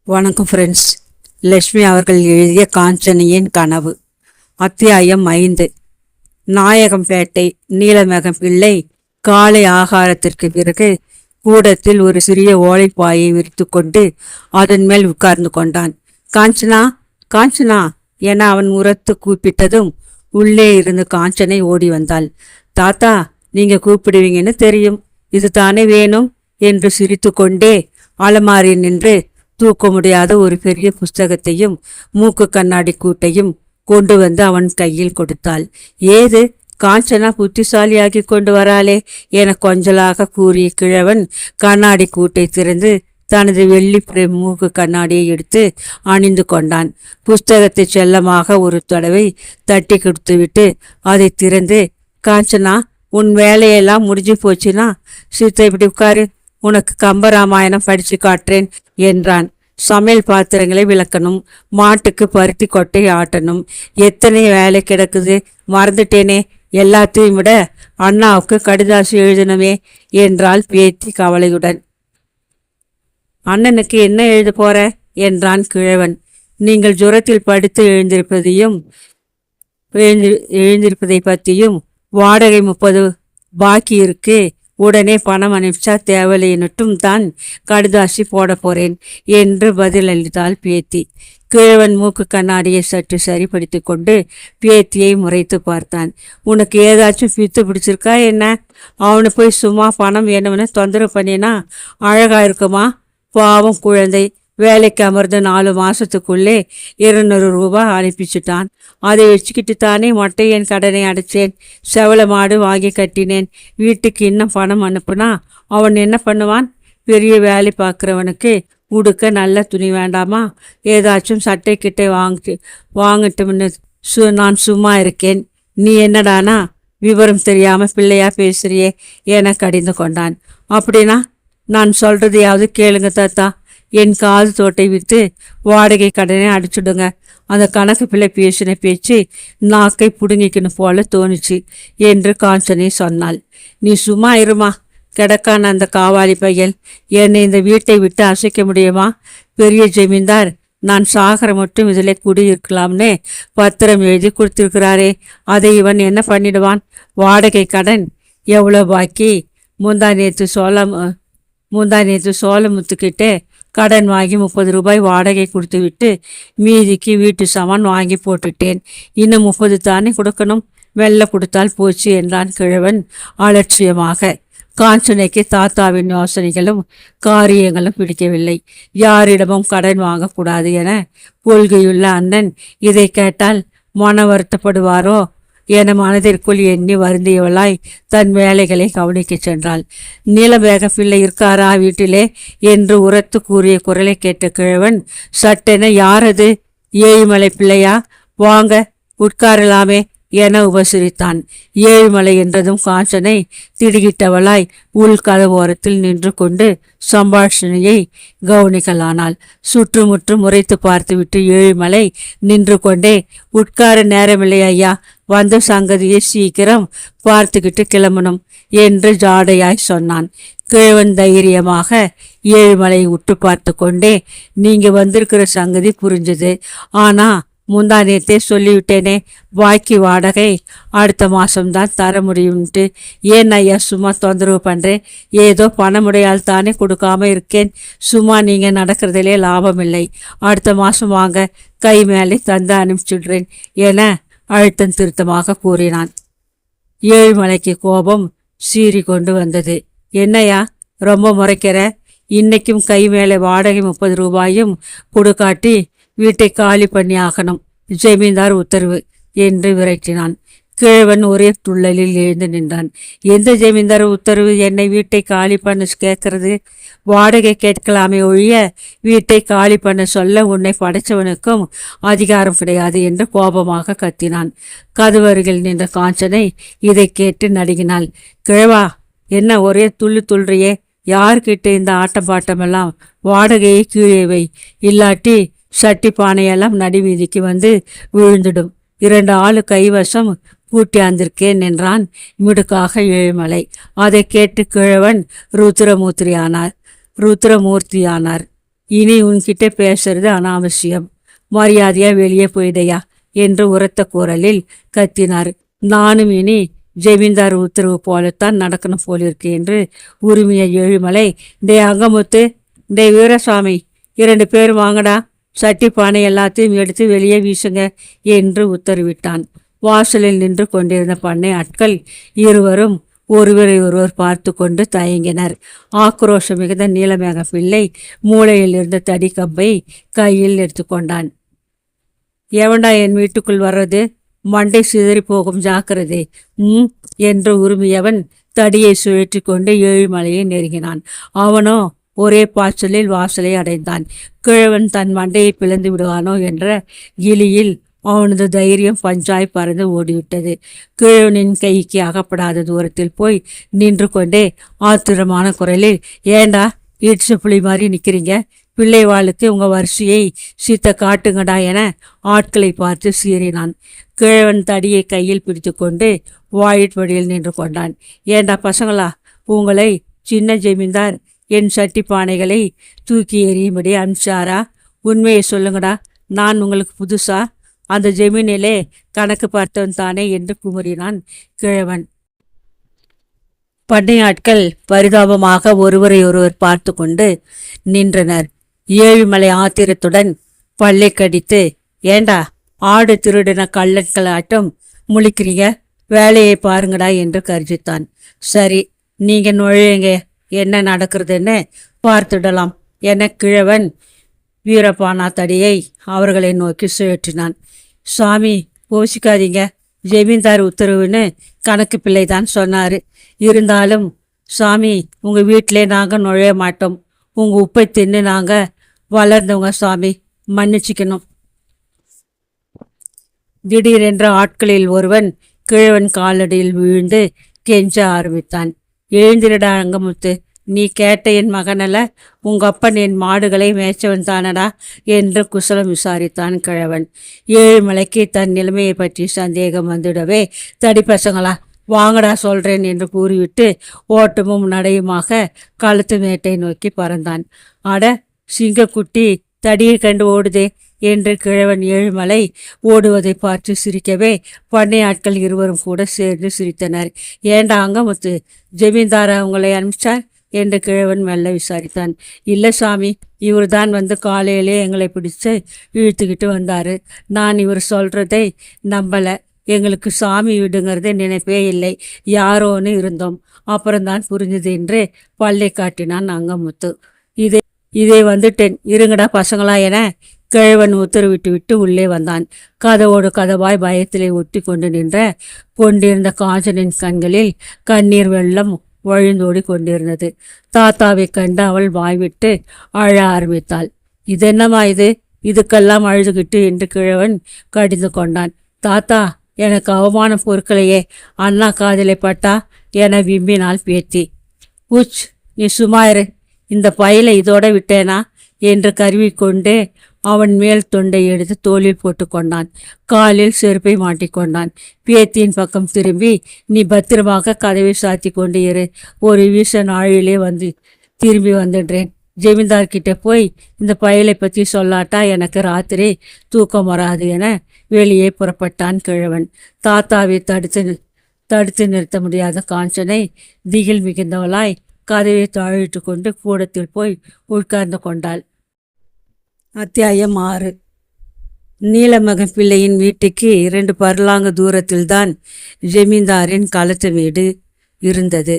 வணக்கம் ஃப்ரெண்ட்ஸ். லட்சுமி அவர்கள் எழுதிய காஞ்சனையின் கனவு, அத்தியாயம் 5. நாயகம்பேட்டை நீலமேகம் பிள்ளை காலை ஆகாரத்திற்கு பிறகு கூடத்தில் ஒரு சிறிய ஓலைப்பாயை விரித்து கொண்டு அதன் மேல் உட்கார்ந்து கொண்டான். காஞ்சனா, காஞ்சனா என அவன் உரத்து கூப்பிட்டதும் உள்ளே இருந்து காஞ்சனை ஓடி வந்தாள். தாத்தா, நீங்க கூப்பிடுவீங்கன்னு தெரியும், இது தானே வேணும் என்று சிரித்து கொண்டே அலமாரி நின்று தூக்க முடியாத ஒரு பெரிய புஸ்தகத்தையும் மூக்கு கண்ணாடி கூட்டையும் கொண்டு வந்து அவன் கையில் கொடுத்தாள். ஏது, காஞ்சனா புத்திசாலியாகி கொண்டு வராளே என கொஞ்சலாக கூறிய கிழவன் கண்ணாடி கூட்டை திறந்து தனது வெள்ளி மூக்கு கண்ணாடியை எடுத்து அணிந்து கொண்டான். புஸ்தகத்தை செல்லமாக ஒரு தடவை தட்டி கொடுத்துவிட்டு அதை திறந்து, காஞ்சனா, உன் வேலையெல்லாம் முடிஞ்சு போச்சுன்னா சித்த இப்படி உட்காரு, உனக்கு கம்பராமாயணம் படிச்சு காட்டுறேன் என்றான். சமையல் பாத்திரங்களை விளக்கணும், மாட்டுக்கு பருத்தி கொட்டை ஆட்டணும், எத்தனை வேலை கிடக்குது, மறந்துட்டேனே, எல்லாத்தையும் விட அண்ணாவுக்கு கடிதாசி எழுதணுமே என்றாள் பேத்தி கவலையுடன். அண்ணனுக்கு என்ன எழுத போற என்றான் கிழவன். நீங்கள் ஜுரத்தில் படுத்து எழுந்திருப்பதை பற்றியும் வாடகை 30 பாக்கி இருக்கு, உடனே பணம் அனுப்பிச்சா தேவையின்னுட்டும் தான் கடிதாசி போட போறேன் என்று பதிலளித்தாள் பேத்தி. கிழவன் மூக்கு கண்ணாடியை சற்று சரிப்படுத்தி கொண்டு பேத்தியை முறைத்து பார்த்தான். உனக்கு ஏதாச்சும் பித்து பிடிச்சிருக்கா என்ன? அவனை போய் சும்மா பணம் வேணும்னு தொந்தரவு பண்ணினா அழகா இருக்குமா? பாவம் குழந்தை, வேலைக்கு அமர்ந்து 4 மாசத்துக்குள்ளே 200 ரூபாய் அனுப்பிச்சுட்டான். அதை வச்சுக்கிட்டு தானே மொட்டை என் கடனை அடைச்சேன், செவல மாடு வாங்கி கட்டினேன். வீட்டுக்கு இன்னும் பணம் அனுப்புனா அவன் என்ன பண்ணுவான்? பெரிய வேலை பார்க்குறவனுக்கு உடுக்க நல்ல துணி வேண்டாமா? ஏதாச்சும் சட்டை கிட்டை வாங்கட்டும்னு நான் சும்மா இருக்கேன். நீ என்னடானா விவரம் தெரியாம பிள்ளையா பேசுறியே என கடிந்து கொண்டான். அப்படின்னா நான் சொல்றதையாவது கேளுங்க தாத்தா, என் காது தோட்டை விற்று வாடகை கடனை அடிச்சுடுங்க. அந்த கணக்கு பிள்ளை பேசின பேச்சு நாக்கை புடுங்கிக்கணும் போல தோணுச்சு என்று காஞ்சனை சொன்னாள். நீ சும்மா இருமா, கிடக்கான அந்த காவாலி பையல் என்னை இந்த வீட்டை விட்டு அசைக்க முடியுமா? பெரிய ஜமீன்தார் நான் சாகர மட்டும் இதில் குடியிருக்கலாம்னு பத்திரம் எழுதி கொடுத்திருக்கிறாரே, அதை இவன் என்ன பண்ணிடுவான்? வாடகை கடன் எவ்வளோ பாக்கி? முந்தா நேற்று சோளமுத்துக்கிட்டே கடன் வாங்கி 30 ரூபாய் வாடகை கொடுத்து விட்டு மீதிக்கு வீட்டு சாமான் வாங்கி போட்டுட்டேன். இன்னும் 30 தானே கொடுக்கணும், வெள்ளை கொடுத்தால் போச்சு என்றான் கிழவன் அலட்சியமாக. காஞ்சனைக்கு தாத்தாவின் யோசனைகளும் காரியங்களும் பிடிக்கவில்லை. யாரிடமும் கடன் வாங்கக்கூடாது என கொள்கையுள்ள அண்ணன் இதை கேட்டால் மன வருத்தப்படுவாரோ என மனதிற்குள் எண்ணி வருந்தியவளாய் தன் வேலைகளை கவனிக்க சென்றாள். நீலமேக பிள்ளை இருக்காரா வீட்டிலே என்று உரத்து கூறிய குரலை கேட்ட கிழவன் சட்டென, யாரது? ஏழுமலை பிள்ளையா? வாங்க உட்காரலாமே என உபசரித்தான். ஏழுமலை என்றதும் காஞ்சனை திடுகிட்டவளாய் உள்கதவோரத்தில் நின்று கொண்டு சம்பாஷணையை கவனிக்கலானாள். சுற்றுமுற்றும் முறைத்து பார்த்துவிட்டு ஏழுமலை நின்று கொண்டே, உட்கார நேரமில்லை ஐயா, வந்த சங்கதியை சீக்கிரம் பார்த்துக்கிட்டு கிளம்பணும் என்று ஜாடையாய் சொன்னான். கிழவன் தைரியமாக ஏழுமலை உற்று பார்த்து கொண்டே, நீங்க வந்திருக்கிற சங்கதி புரிஞ்சது, ஆனா முந்தா நேத்தே சொல்லிவிட்டேனே, பாக்கி வாடகை அடுத்த மாசம்தான் தர முடியும்ட்டு. ஏன் ஐயா சும்மா தொந்தரவு பண்ணுறேன்? ஏதோ பணமுடையால் தானே கொடுக்காம இருக்கேன். சும்மா நீங்கள் நடக்கிறதுலே லாபம் இல்லை. அடுத்த மாதம் வாங்க, கை மேலே தந்து அனுப்பிச்சுடுறேன் என அழுத்தம் திருத்தமாக கூறினான். ஏழுமலைக்கு கோபம் சீறி கொண்டு வந்தது. என்னையா ரொம்ப முறைக்கிற? இன்னைக்கும் கை மேலே வாடகை 30 ரூபாயும் கொடுக்காட்டி வீட்டை காலி பண்ணி ஆகணும், ஜமீன்தார் உத்தரவு என்று விரட்டினான். கிழவன் ஒரே துள்ளலில் எழுந்து நின்றான். எந்த ஜமீன்தார் உத்தரவு என்னை வீட்டை காலி பண்ண கேட்கறது? வாடகை கேட்கலாமே ஒழிய வீட்டை காலி பண்ண சொல்ல உன்னை படைச்சவனுக்கும் அதிகாரம் கிடையாது என்று கோபமாக கத்தினான். கதவருகில் நின்ற காஞ்சனை இதை கேட்டு நடுங்கினாள். கிழவா, என்ன ஒரே துள்ளுறியே? யார்கிட்ட இந்த ஆட்டம் பாட்டமெல்லாம்? வாடகையை கீழே வை, இல்லாட்டி சட்டி பானையெல்லாம் நடுவீதிக்கு வந்து விழுந்துடும். 2 ஆளு கைவசம் பூட்டியாந்திருக்கேன் என்றான் மிடுக்காக ஏழுமலை. அதை கேட்டு கிழவன் ருத்ரமூர்த்தியானார். இனி உன்கிட்ட பேசுறது அனாவசியம். மரியாதையா வெளியே போயிடையா என்று உரத்த குரலில் கத்தினார். நானும் இனி ஜெமீன்தார் உத்தரவு போலத்தான் நடக்கணும் போலிருக்கு என்று உரிமைய ஏழுமலை. டே அங்கமுத்து, டே வீரசாமி, 2 பேர் வாங்கடா, சட்டி பானை எல்லாத்தையும் எடுத்து வெளியே வீசுங்க என்று உத்தரவிட்டான். வாசலில் நின்று கொண்டிருந்த பண்ணை ஆட்கள் இருவரும் ஒருவரை ஒருவர் பார்த்து கொண்டு தயங்கினர். ஆக்ரோஷம் மிகுந்த நீலமேக பிள்ளை மூளையில் இருந்த தடி கம்பை கையில் எடுத்துக்கொண்டான். எவன்டா என் வீட்டுக்குள் வர்றது? மண்டை சிதறி போகும், ஜாக்கிரதை என்று உரிமையவன் தடியை சுழற்றி கொண்டு ஏழுமலையை நெருங்கினான். அவனோ ஒரே பாய்ச்சலில் வாசலை அடைந்தான். கிழவன் தன் மண்டையை பிளந்து விடுவானோ என்ற கிளியில் அவனது தைரியம் பஞ்சாய் பறந்து ஓடிவிட்டது. கிழவனின் கைக்கு அகப்படாத தூரத்தில் போய் நின்று கொண்டே ஆத்திரமான குரலில், ஏண்டா இடிச்ச புலி மாதிரி நிற்கிறீங்க? பிள்ளை வாளுக்கு உங்கள் வரிசையை சீத்த காட்டுங்கடா என ஆட்களை பார்த்து சீறினான். கிழவன் தடியை கையில் பிடித்து கொண்டு வாயிற்படியில் நின்று கொண்டான். ஏண்டா பசங்களா, உங்களை சின்ன ஜமீன்தார் என் சட்டி பானைகளை தூக்கி எறியும்படி அனுப்பிச்சாரா? உண்மையை சொல்லுங்கடா, நான் உங்களுக்கு புதுசா? அந்த ஜமீனிலே கணக்கு பார்த்தவன் தானே என்று குமுறினான் கிழவன். பண்ணையாட்கள் பரிதாபமாக ஒருவரை ஒருவர் பார்த்து கொண்டு நின்றனர். ஏழுமலை ஆத்திரத்துடன் பல்லை கடித்து, ஏண்டா ஆடு திருடின கள்ளன்களாட்டம் முழிக்கிறீங்க, வேலையை பாருங்கடா என்று கர்ஜித்தான். சரி, நீங்க நுழையுங்க, என்ன நடக்கிறதுன்னு பார்த்துடலாம் என கிழவன் வீரபானா தடியை அவர்களை நோக்கி சுழற்றினான். சாமி, கோச்சிக்காதீங்க, ஜமீன்தார் உத்தரவுன்னு கணக்கு பிள்ளை தான் சொன்னார். இருந்தாலும் சாமி, உங்கள் வீட்டிலே நாங்கள் நுழைய மாட்டோம். உங்கள் உப்பை தின்னு நாங்கள் வளர்ந்தவங்க சாமி, மன்னிச்சிக்கணும். திடீரென்ற ஆட்களில் ஒருவன் கிழவன் காலடியில் விழுந்து கெஞ்ச ஆரம்பித்தான். எழுந்திரடா அங்கமுத்து, நீ கேட்ட என் மகனல்ல, உங்க அப்பன் என் மாடுகளை மேய்ச்சவன் தானடா என்று குசலம் விசாரித்தான் கிழவன். ஏழுமலைக்கு தன் நிலைமையை பற்றி சந்தேகம் வந்துடவே, தடி பசங்களா வாங்கடா சொல்றேன் என்று கூறிவிட்டு ஓட்டமும் நடையுமாக கழுத்து மேட்டை நோக்கி பறந்தான். அட, சிங்கக்குட்டி தடியை கண்டு ஓடுதே என்று கிழவன் ஏழுமலை ஓடுவதை பார்த்து சிரிக்கவே பண்ணை ஆட்கள் இருவரும் கூட சேர்ந்து சிரித்தனர். ஏண்டா அங்கமுத்து, ஜமீன்தார் அவங்களை அனுப்பிச்சார் என்று கிழவன் மெல்ல விசாரித்தான். இல்லை சாமி, இவர் தான் வந்து காலையிலே எங்களை பிடிச்சு இழுத்துக்கிட்டு வந்தார். நான் இவர் சொல்கிறதை நம்பலை. எங்களுக்கு சாமி விடுங்கிறதே நினைப்பே இல்லை, யாரோன்னு இருந்தோம். அப்புறம்தான் புரிஞ்சுது என்று பல்லை காட்டினான் அங்கமுத்து. இதே வந்துட்டேன், இருங்கடா பசங்களா என கிழவன் உத்தரவிட்டு விட்டு உள்ளே வந்தான். கதவோடு கதவாய் பயத்திலே ஒட்டி கொண்டிருந்த காஞ்சனின் கண்களில் கண்ணீர் வெள்ளம் வழிந்தோடி கொண்டிருந்தது. தாத்தாவை கண்டு அவள் வாய்விட்டு அழ ஆரம்பித்தாள். இதென்னமா இது, இதுக்கெல்லாம் அழுதுகிட்டு என்று கிழவன் கடிந்து கொண்டான். தாத்தா, எனக்கு அவமானம் பொறுக்கலையே, அண்ணா காதலை பட்டா என விம்பினாள் பேத்தி. உச், நீ சும்மாயிரு, இந்த பையில இதோட விட்டேனா என்று கருவிக்கொண்டே அவன் மேல் தொண்டை எடுத்து தோளில் போட்டு கொண்டான். காலில் செருப்பை மாட்டிக்கொண்டான். பேத்தியின் பக்கம் திரும்பி, நீ பத்திரமாக கதவை சாத்தி கொண்டு இரு, ஒரு வீச நாழிலே திரும்பி வந்துடுறேன். ஜமீன்தார்கிட்ட போய் இந்த பயலை பற்றி சொல்லாட்டா எனக்கு ராத்திரி தூக்கம் வராது என வெளியே புறப்பட்டான் கிழவன். தாத்தாவை தடுத்து நிறுத்த முடியாத காஞ்சனை திகில் மிகுந்தவளாய் கதவை தாழிட்டு கொண்டு கூடத்தில் போய் உட்கார்ந்து கொண்டாள். அத்தியாயம் 6. நீலமகன் பிள்ளையின் வீட்டுக்கு 2 பர்லாங்கு தூரத்தில்தான் ஜமீன்தாரின் களத்து வீடு இருந்தது.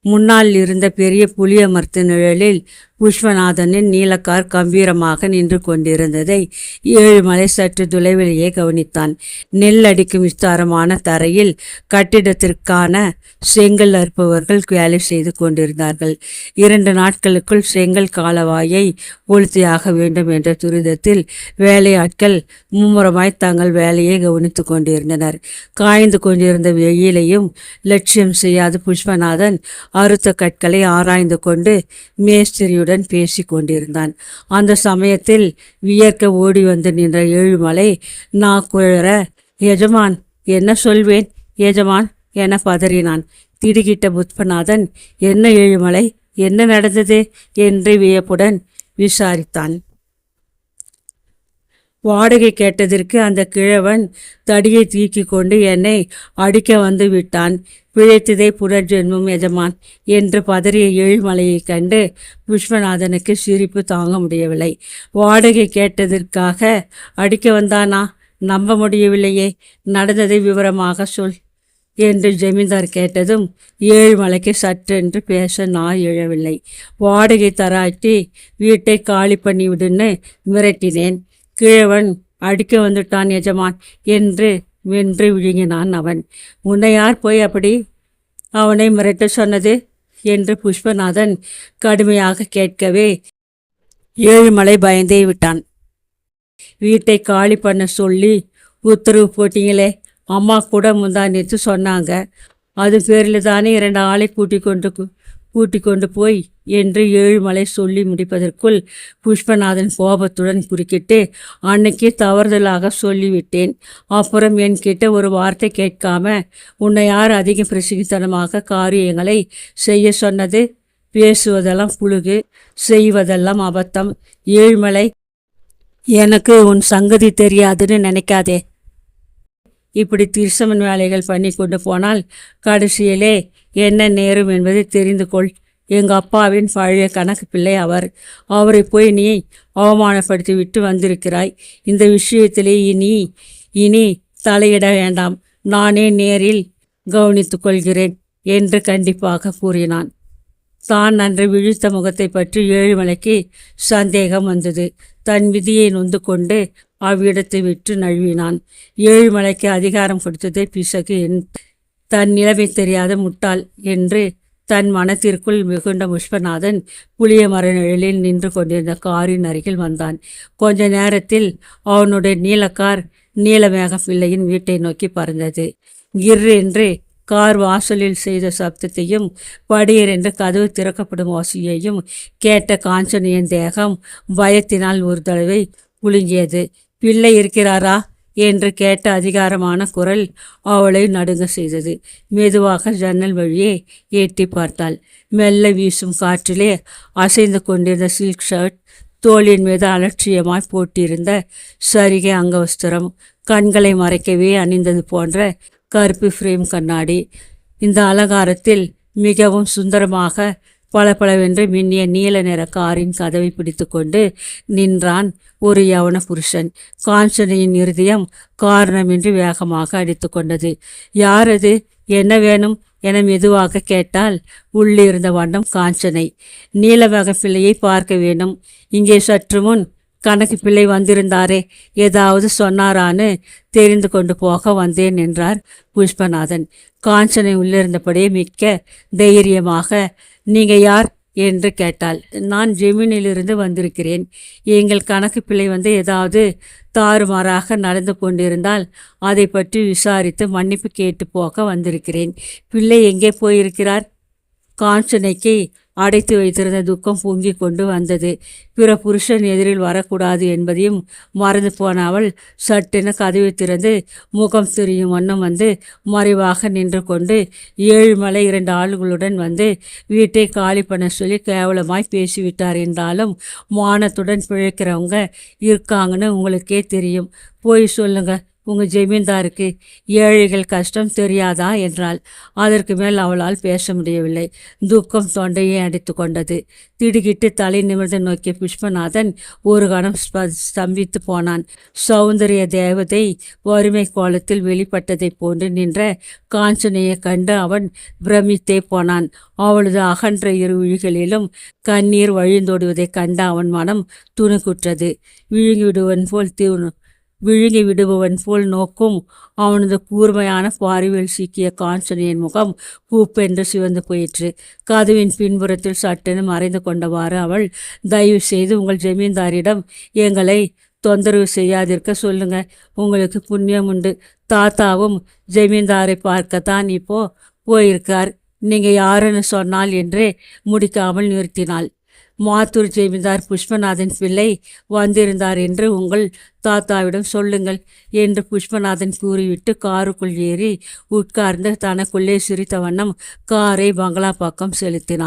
முன்னால் இருந்த பெரிய புளிய மரத்து நிழலில் விஸ்வநாதனின் நீலக்கார் கம்பீரமாக நின்று கொண்டிருந்ததை ஏழுமலை சற்று தொலைவிலேயே கவனித்தான். நெல் அடிக்கும் விஸ்தாரமான தரையில் கட்டிடத்திற்கான செங்கல் அறுப்பவர்கள் வேலை செய்து கொண்டிருந்தார்கள். 2 நாட்களுக்குள் செங்கல் காலவாயை பூர்த்தியாக வேண்டும் என்ற துரிதத்தில் வேலையாட்கள் மும்முரமாய் தங்கள் வேலையை கவனித்து கொண்டிருந்தனர். காய்ந்து கொண்டிருந்த வெயிலையும் லட்சியம் செய்யாத புஷ்பநாதன் அறுத்த கற்களை ஆராய்ந்து கொண்டு மேஸ்திரியுடன் பேசி கொண்டிருந்தான். அந்த சமயத்தில் வியர்க்க ஓடி வந்து நின்ற ஏழுமலை குழற, எஜமான், என்ன சொல்வேன் எஜமான் என பதறினான். திடுகிட்ட புஷ்பநாதன், என்ன ஏழுமலை, என்ன நடந்தது என்று வியப்புடன் விசாரித்தான். வாடகை கேட்டதற்கு அந்த கிழவன் தடியை தூக்கி கொண்டு என்னை அடிக்க வந்து விட்டான். பிழைத்ததே புனர்ஜென்மம் எஜமான் என்று பதறிய ஏழுமலையை கண்டு விஸ்வநாதனுக்கு சிரிப்பு தாங்க முடியவில்லை. வாடகை கேட்டதற்காக அடிக்க வந்தானா? நம்ப முடியவில்லையே. நடந்ததை விவரமாக சொல் என்று ஜமீன்தார் கேட்டதும் ஏழுமலைக்கு சற்றென்று பேச நாய் எழவில்லை. வாடகை தராட்டி வீட்டை காலி பண்ணி விடுன்னு மிரட்டினேன். கிழவன் அடிக்க வந்துட்டான் எஜமான் என்று வென்று விழுங்கினான் அவன். உன்னை யார் போய் அப்படி அவனை மிரட்ட சொன்னது என்று புஷ்பநாதன் கடுமையாக கேட்கவே ஏழுமலை பயந்தே விட்டான். வீட்டை காலி பண்ண சொல்லி உத்தரவு போட்டீங்களே, அம்மா கூட முந்தானேத்து சொன்னாங்க. அது பேரில் தானே 2 ஆளை கூட்டிக் கொண்டு போய் என்று ஏழுமலை சொல்லி முடிப்பதற்குள் புஷ்பநாதன் கோபத்துடன் குறுக்கிட்டு, அன்னைக்கு தவறுதலாக சொல்லிவிட்டேன். அப்புறம் என்கிட்ட ஒரு வார்த்தை கேட்காம உன்னை யார் அதிக பிரசித்தனமாக காரியங்களை செய்ய சொன்னது? பேசுவதெல்லாம் புழுகு, செய்வதெல்லாம் அபத்தம். ஏழுமலை, எனக்கு உன் சங்கதி தெரியாதுன்னு நினைக்காதே. இப்படி திருசமன் வேலைகள் பண்ணி கொண்டு போனால் கடைசியிலே என்ன நேரும் என்பதை தெரிந்து கொள். எங்கள் அப்பாவின் பழைய கணக்கு பிள்ளை அவர். அவரை போய் நீ அவமானப்படுத்தி விட்டு வந்திருக்கிறாய். இந்த விஷயத்திலே இனி தலையிட வேண்டாம். நானே நேரில் கவனித்து கொள்கிறேன் என்று கண்டிப்பாக கூறினான். தான் அன்று விழித்த முகத்தை பற்றி ஏழுமலைக்கு சந்தேகம் வந்தது. தன் விதியை நொந்து கொண்டு அவ்விடத்தை விட்டு நழுவினான். ஏழுமலைக்கு அதிகாரம் கொடுத்ததே பிசகு, தன் நிலைமை தெரியாத முட்டாள் என்று தன் மனத்திற்குள் மிகுந்த புஷ்பநாதன் புளிய மர நிழலில் நின்று கொண்டிருந்த காரின் அருகில் வந்தான். கொஞ்ச நேரத்தில் அவனுடைய நீலக்கார் நீலமேக பிள்ளையின் வீட்டை நோக்கி பறந்தது. கிர் என்று கார் வாசலில் செய்த சப்தத்தையும் படியர் என்று கதவு திறக்கப்படும் ஓசையையும் கேட்ட காஞ்சனையின் தேகம் பயத்தினால் ஒரு தடவை குலுங்கியது. பிள்ளை இருக்கிறாரா என்று கேட்ட அதிகாரமான குரல் அவளை நடுங்க செய்தது. மெதுவாக ஜன்னல் வழியே எட்டி பார்த்தாள். மெல்ல வீசும் காற்றிலே அசைந்து கொண்டிருந்த சில்க் ஷர்ட், தோளின் மீது அலட்சியமாய் போட்டிருந்த சரிகை அங்கவஸ்திரம், கண்களை மறைக்கவே அணிந்தது போன்ற கருப்பு ஃப்ரேம் கண்ணாடி. இந்த அலங்காரத்தில் மிகவும் சுந்தரமாக பளபளவென்று மின்னிய நீல நிற காரின் கதவை பிடித்து கொண்டு நின்றான் ஒரு யவன புருஷன். காஞ்சனையின் இருதயம் காரணமின்றி வேகமாக அடித்து கொண்டது. யார் அது? என்ன வேணும் என மெதுவாக கேட்டால் உள்ளிருந்த வண்ணம் காஞ்சனை. நீலமேக பிள்ளையை பார்க்க வேண்டும். இங்கே சற்று முன் கணக்கு பிள்ளை வந்திருந்தாரே, ஏதாவது சொன்னாரான்னு தெரிந்து கொண்டு போக வந்தேன் என்றார் புஷ்பநாதன். காஞ்சனை உள்ளிருந்தபடியே மிக்க தைரியமாக, நீங்க யார் என்று கேட்டாள். நான் ஜெமீனிலிருந்து வந்திருக்கிறேன். எங்கள் கணக்கு பிள்ளை ஏதாவது தாறுமாறாக நடந்து கொண்டிருந்தால் அதை பற்றி விசாரித்து மன்னிப்பு கேட்டு போக வந்திருக்கிறேன். பிள்ளை எங்கே போயிருக்கிறார்? காஞ்சனைக்கு அடைத்து வைத்திருந்த துக்கம் பொங்கி கொண்டு வந்தது. பிற புருஷன் எதிரில் வரக்கூடாது என்பதையும் மறந்து போன அவள் சட்டென கதவை திறந்து முகம் தெரியும் வண்ணம் மறைவாக நின்று கொண்டு ஏழுமலை 2 ஆளுகளுடன் வீட்டை காலி பண்ண சொல்லி கேவலமாய் பேசிவிட்டார் என்றாலும் மானத்துடன் பிழைக்கிறவங்க இருக்காங்கன்னு உங்களுக்கே தெரியும். போய் சொல்லுங்க, உங்கள் ஜமீன்தாருக்கு ஏழைகள் கஷ்டம் தெரியாதா என்றாள். அதற்கு மேல் அவளால் பேச முடியவில்லை. துக்கம் தொண்டையை அடித்து கொண்டது. திடுக்கிட்டு தலை நிமிர்ந்து நோக்கிய புஷ்பநாதன் ஒரு கணம் ஸ்தம்பித்து போனான். சௌந்தரிய தேவதை வறுமை கோலத்தில் வெளிப்பட்டதை போன்று நின்ற காஞ்சனையை கண்டு அவன் பிரமித்தே போனான். அவளது அகன்ற இரு விழிகளிலும் கண்ணீர் வழிந்தோடுவதை கண்ட அவன் மனம் துணுக்குற்றது. விழுங்கி விடுபவன் போல் நோக்கும் அவனது கூர்மையான பார்வையில் சிக்கிய காஞ்சனையின் முகம் பூப்பென்று சிவந்து போயிற்று. கதவின் பின்புறத்தில் சட்டென மறைந்து கொண்டவாறு அவள், தயவு செய்து உங்கள் ஜமீன்தாரிடம் எங்களை தொந்தரவு செய்யாதிருக்க சொல்லுங்க. உங்களுக்கு புண்ணியம் உண்டு. தாத்தாவும் ஜமீன்தாரை பார்க்கத்தான் இப்போ போயிருக்கார். நீங்கள் யாருன்னு சொன்னால் என்றே முடிக்காமல் நிறுத்தினாள். மாத்தூர் ஜமீன்தார் புஷ்பநாதன் பிள்ளை வந்திருந்தார் என்று உங்கள் தாத்தாவிடம் சொல்லுங்கள் என்று புஷ்பநாதன் கூறிவிட்டு காருக்குள் ஏறி உட்கார்ந்து தனக்குள்ளே சிரித்த வண்ணம் காரை பங்களா பக்கம் செலுத்தினான்.